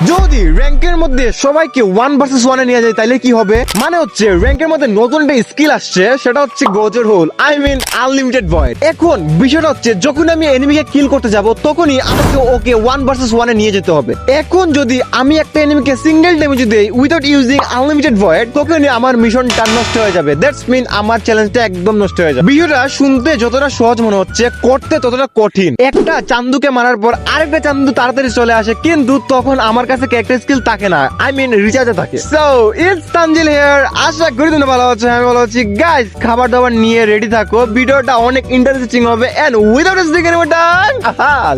যদি র্যাঙ্কের মধ্যে সবাইকে 1 vs 1 নিয়ে যায় তাহলে কি হবে? মানে হচ্ছে র্যাঙ্কের মধ্যে নতুন একটা স্কিল আসছে, সেটা হচ্ছে গোজর হোল, আই মিন আনলিমিটেড ভয়েড। এখন বিষয়টা হচ্ছে যখন আমি এনিমিকে কিল করতে যাব তখনই আমাকে ওকে 1 vs 1 নিয়ে যেতে হবে। এখন যদি আমি একটা এনিমিকে সিঙ্গেল ড্যামেজ দেই উইদাউট ইউজিং আনলিমিটেড ভয়েড, তখনই আমার মিশনটা নষ্ট হয়ে যাবে। দ্যাটস মিন আমার চ্যালেঞ্জটা একদম নষ্ট হয়ে যাবে। বিষয়টা শুনতে যতটা সহজ মনে হচ্ছে, করতে ততটা কঠিন। একটা চান্দুকে মারার পর আরেকটা চান্দু তাড়াতাড়ি চলে আসে, কিন্তু তখন আমার কাছে ক্যারেক্টার স্কিল থাকে না, আই মিন রিচার্জে থাকে। সো ইটস তানজিল হিয়ার, আশা করি তুমি ভালো আছো, আমি ভালো আছি। গাইস, খাবার দাবার নিয়ে রেডি থাকো, ভিডিওটা অনেক ইন্টারেস্টিং হবে। And without speaking any time,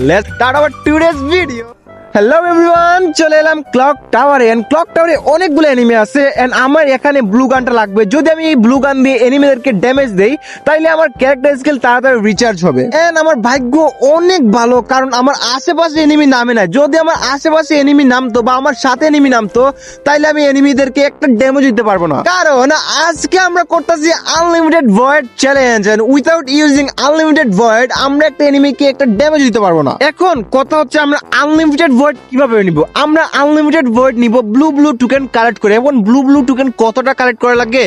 let's start our today's video. Hello everyone, চলে এলাম ক্লক টাওয়ারে। এন্ড ক্লক টাওয়ারে অনেকগুলো এনিমি আছে, এন্ড আমার এখানে ব্লু গানটা লাগবে। যদি আমি এই ব্লু গান দিয়ে এনিমিদেরকে ড্যামেজ দেই তাইলে আমার ক্যারেক্টার স্কিল তাড়াতাড়ি রিচার্জ হবে। এন্ড আমার ভাগ্য অনেক ভালো, কারণ আমার আশেপাশে এনিমি নামে না। যদি আমার আশেপাশে এনিমি নামতো বা আমার সাথে এনিমি নামতো তাইলে আমি এনিমিদেরকে একটা ড্যামেজ দিতে পারবো না, কারণ আজকে আমরা করতেছি unlimited void challenge. And without using unlimited void আমরা একটা এনিমিকে একটা ড্যামেজ দিতে পারবো না। এখন কথা হচ্ছে আমরা আনলিমিটেড ভয়েড কিভাবে নিব? আমরা আনলিমিটেড ভয়েড নিব ব্লু টোকেন কালেক্ট করে। এখন ব্লু টোকেন কতটা কালেক্ট করা লাগে?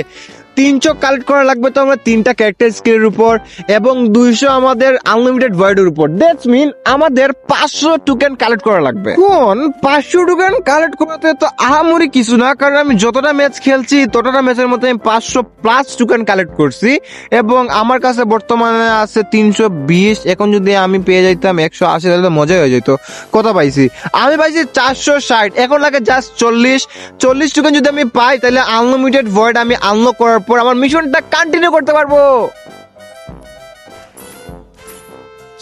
300 কালেক্ট করা লাগবে তো আমরা 3টা ক্যারেক্টার স্কিলের উপর, এবং 200 আমাদের আনলিমিটেড ভয়েডের উপর। দ্যাটস মিন আমাদের 500 টোকেন কালেক্ট করা লাগবে। কোন 500 টোকেন কালেক্ট করতে তো আহামরি কিছু না, কারণ আমি যতটা ম্যাচ খেলছি ততটা ম্যাচের মধ্যে আমি 500+ টোকেন কালেক্ট করছি, এবং আমার কাছে বর্তমানে আছে 320। এখন যদি আমি পেয়ে যাইতাম 180 তাহলে তো মজাই হয়ে যেত। কত পাইছি? আমি পাইছি 460। এখন লাগে জাস্ট 40 টোকেন যদি আমি পাই তাহলে আনলিমিটেড ভয়েড আমি আনলক করার পর আমার মিশনটা কন্টিনিউ করতে পারবো।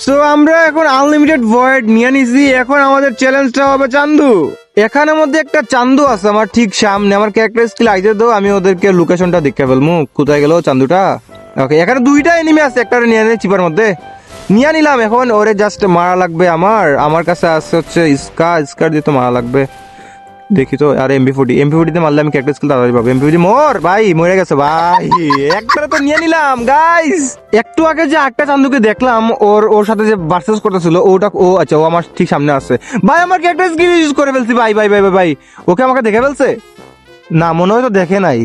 সো আমরা এখন আনলিমিটেড ভয়েড নিয়ে নিছি। এখন আমাদের চ্যালেঞ্জটা হবে চান্দু। এখানের মধ্যে একটা চান্দু আছে আমার ঠিক সামনে। আমার ক্যারেক্টার স্কিল আইতে দাও, আমি ওদেরকে লোকেশনটা দেখে ফেলবো। কোথায় গেল চান্দুটা? ওকে, এখানে 2টা এনিমি আছে, একটা নিয়ে নিয়ে চিপার মধ্যে নিয়ে নিলাম। এখন ওরে জাস্ট মারা লাগবে। আমার কাছে আছে হচ্ছে স্কার দিয়ে তো মারা লাগবে। দেখি তো। আর এমপি40 তে মারলে আমি ক্যারেক্টার স্কিল তাড়াতাড়ি পাবো। এমপি40 মোর ভাই মরে গেছে ভাই। একটা তো নিয়ে নিলাম গাইস। একটু আগে যে একটা চান্দুকে দেখলাম, ওর সাথে যে ভার্সেস করতেছিল, আচ্ছা ও আমার ঠিক সামনে আছে ভাই। আমার ক্যারেক্টার স্কিল ইউজ করে ফেলছি ভাই। ওকে আমাকে দেখে ফেলছে না, মনে হয় তো দেখে নাই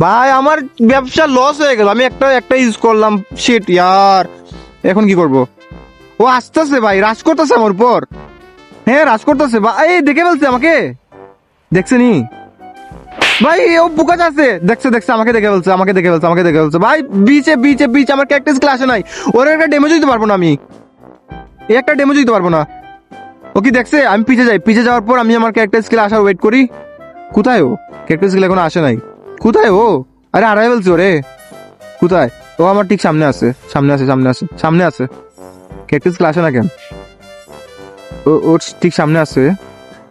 ভাই। আমার ব্যবসা লস হয়ে গেল। আমি একটা ইউজ করলাম, শিট ইয়ার। এখন কি করব? ও আসতেছে ভাই, রাশ করতেছে আমার উপর। হ্যাঁ, রাশ করতেছে ভাই। দেখে ফেলছে আমাকে। দেখছে নি ভাই, ও বুকা আছে। দেখছে আমাকে দেখে ফেলছে ভাই। বিচে আমার ক্যারেক্টার স্কিল আসে নাই। ওর একটা ড্যামেজ দিতে পারবো না আমি, একটা ড্যামেজ দিতে পারবো না। ও কি দেখছে? আমি পিছে যাওয়ার পর আমি আমার ক্যারেক্টার স্কিল আসার ওয়েট করি। কোথায় ও? ক্যারেক্টার স্কিল এখন আসে নাই। কোথায় ও? আরে হারাই ফেলছে ওরে। কোথায় ও? আমার ঠিক সামনে আছে। ক্যারেক্টার স্কিল আসে না কেন? ওর ঠিক সামনে আছে।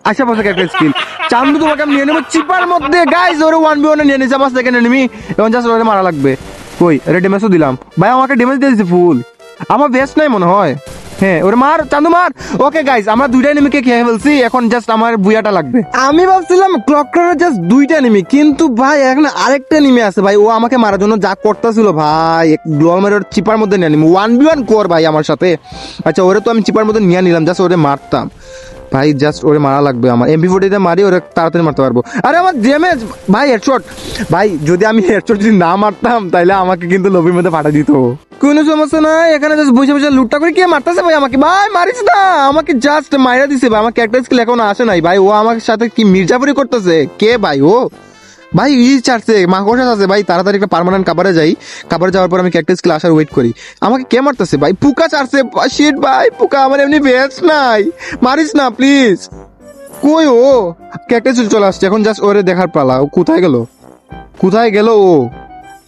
আশেপাশে ক্যারেক্টার স্কিল। চান্দু তোমাকে আমি নিয়ে নেবো চিপার মধ্যে গাইজ। ওরে 1v1 নিয়ে নিয়েছে আমার সেকেন্ড এনিমি। এখন জাস্ট ওরে মারা লাগবে। কই? আরে ড্যামেজও দিলাম ভাই। আমাকে ড্যামেজ দিয়ে দিয়েছে ফুল। আমার বেস্ট নাই মনে হয়। হ্যাঁ, ওরে মার চান্দু মার। ওকে গাইজ, আমরা 2টা এনিমিকে খেয়ে ফেলছি। এখন জাস্ট আমার বুয়াটা লাগবে। আমি ভাবছিলাম ক্লকটারে জাস্ট 2টা এনিমি, কিন্তু ভাই এখন আরেকটা এনিমি আছে ভাই। ও আমাকে মারার জন্য যা করতেছিল ভাই, গ্লোয়াল মেরে ওর চিপার মধ্যে নিয়ে নিম। 1v1 কর ভাই আমার সাথে। আচ্ছা, ওরে তো আমি চিপার মধ্যে নিয়ে নিলাম, জাস্ট ওরে মারতাম ভাই। জাস্ট ওরে মারা লাগবে আমার। এমপি40 তে মারি ওরে তাড়াতাড়ি মারতে পারবো। আরে আমার ড্যামেজ ভাই, হেডশট ভাই। যদি আমি হেডশট যদি না মারতাম তাহলে আমাকে কিন্তু লবির মধ্যে পাঠা দিত। কোনো সমস্যা নাই, এখানে জাস্ট বসে লুটটা করে কে মারতেছে ভাই আমাকে? ভাই মারিস না আমাকে, জাস্ট মাইরা দিছে ভাই। আমার ক্যারেক্টার স্কিল এখন আসে নাই ভাই। ও আমার সাথে কি মির্জাপুরি করতেছে? কে ভাই ও? ভাই চাচ্ছে মাকড়সা আছে ভাই। তাড়াতাড়ি একটা পার্মানেন্ট কাভারে যাই। কাভারে যাওয়ার পর আমি ক্যারেক্টার স্কিল আসার ওয়েট করি। আমাকে কে মারতেছে ভাই? পুকা চাচ্ছে। শিট ভাই, পুকা আমার এমনি বেস্ট নাই। মারিস না প্লিজ। কই ও? ক্যারেক্টার স্কিল চলে আসছে। এখন জাস্ট ওরে দেখার পালা। ও কোথায় গেল ও?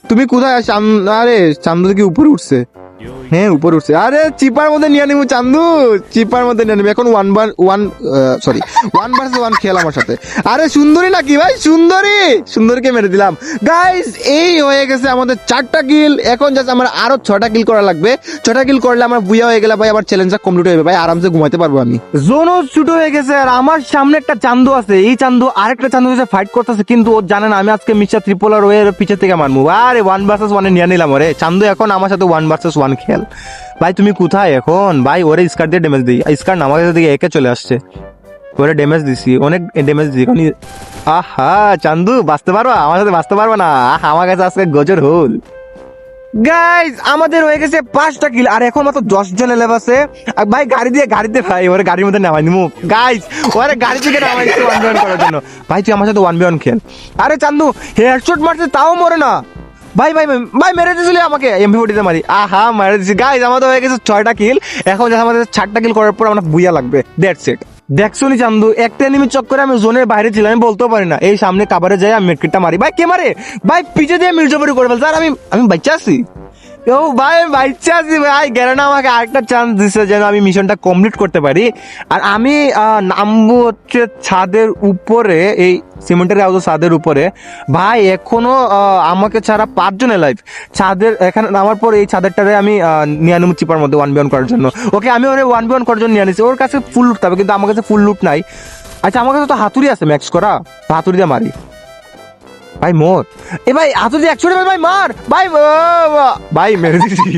তুমি কোথায় আস? আরে চান্দু কি উপরে উঠছে? হ্যাঁ, উপরে উঠছে। আরে চিপার মধ্যে নিয়ে নিবো চান্দু, চিপার মধ্যে নিয়ে নিবো। এখন 1 vs 1 খেল আমার সাথে। আরে সুন্দরী নাকি ভাই? সুন্দরীকে মেরে দিলাম গাইস। এই হয়ে গেছে আমাদের 4টা কিল। এখন জাস্ট আমার আরো 6টা কিল করা লাগবে। 6টা কিল করলে আমার বুয়া হয়ে গেলে ভাই আমার চ্যালেঞ্জটা কমপ্লিট হয়ে যাবে ভাই। আরামসে ঘুমাইতে পারবো আমি। জোনও ছোট হয়ে গেছে, আর আমার সামনে একটা চান্দু আছে। এই চান্দু আরেকটা চান্দু সাথে ফাইট করতেছে, কিন্তু ও জানে না আমি আজকে মিস্টার ত্রিপোলার ওয়ের পিছে থেকে মারবো। আরে 1 vs 1 নিয়ে নিলাম ওরে। চান্দু এখন আমার সাথে 1 vs 1 খেল ভাই। তুমি কোথায় এখন ভাই? ওরে স্কার দিয়ে ড্যামেজ দিই। স্কার না, আমাদের দিকে একে চলে আসছে। ওরে ড্যামেজ দিছি, অনেক ড্যামেজ দিছি। আহা চান্দু, বাঁচতে পারবা আমার সাথে? বাঁচতে পারবা না। আহা, আমার কাছে আজকে গজর হোল। গাইজ আমাদের হয়ে গেছে 5টা কিল, আর এখন মাত্র 10 জন এলেভ আছে। আর ভাই গাড়িতে ভাই, ওরে গাড়ির মধ্যে নামাই নিমু। গাইজ ওরে গাড়ি থেকে নামাই দিচ্ছে 1v1 করার জন্য। ভাই তুই আমার সাথে 1v1 খেল। আরে চান্দু হেডশট মারছে তাও মরে না। ভাই ভাই ভাই ভাই মেরে দিয়েছিলি আমাকে, এমপি40 তে মারি। আহা মেরে দিছি। গাইজ আমাদের হয়ে গেছে 6টা কিল। এখন যখন আমাদের 4টা কিল করার পর আমরা বুইয়া লাগবে, দ্যাটস ইট। দেখছো নি চান্দু, একটা এনিমি চক্করে আমি জোনের বাইরে ছিলাম, আমি বলতেও পারি না। এই সামনে কাভারে যাই আমি মেডকিটটা মারি। ভাই কে মারে? ভাই পিছে দিয়ে মির্জাপুরি করে ফেলছে, আর আমি বাচ্চা আছি। ও ভাই বাচ্চা আছি ভাই। গ্যারেনা আমাকে আরেকটা চান্স দিছে যেন আমি মিশনটা কমপ্লিট করতে পারি। আর আমি নামবো হচ্ছে ছাদের উপরে, এই সিমেন্টের হাউস ছাদের উপরে। ভাই এখনো আমাকে ছাড়া 5 জন লাইভ ছাদের। এখানে নামার পর এই ছাদেরটারে আমি নিয়ে নেবো চিপার মধ্যে 1v1 করার জন্য। ওকে আমি ওরে 1v1 করার জন্য নিয়ে নিচ্ছি। ওর কাছে ফুল লুট হবে, কিন্তু আমার কাছে ফুল লুট নাই। আচ্ছা আমার কাছে তো হাতুড়ি আছে ম্যাক্স করা, হাতুড়ি দিয়ে মারি। ভাই মোর এ ভাই হাতুড়ি 100 ভাই মার ভাই। ভাই মেরে দিছি।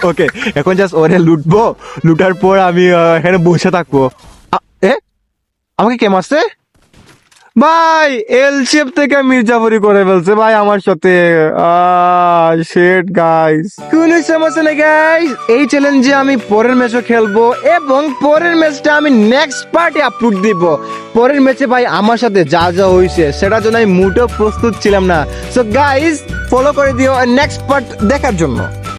ওকে এখন জাস্ট ওরে লুটবো, লুটার পর আমি এখানে বসে থাকবো। এ আমাকে কে মারছে? ভাই এল শেপ থেকে মির্জাফরি করে ফেলছে ভাই আমার সাথে। শিট গাইস, কোনো সমস্যা নেই গাইস। এই চ্যালেঞ্জে আমি পরের ম্যাচও খেলবো, এবং পরের ম্যাচটা আমি নেক্সট পার্টে আপলোড দিব। পরের ম্যাচে ভাই আমার সাথে যা যা হয়েছে সেটার জন্য আমি মোটেও প্রস্তুত ছিলাম না। সো গাইস ফলো করে দিও নেক্সট পার্ট দেখার জন্য।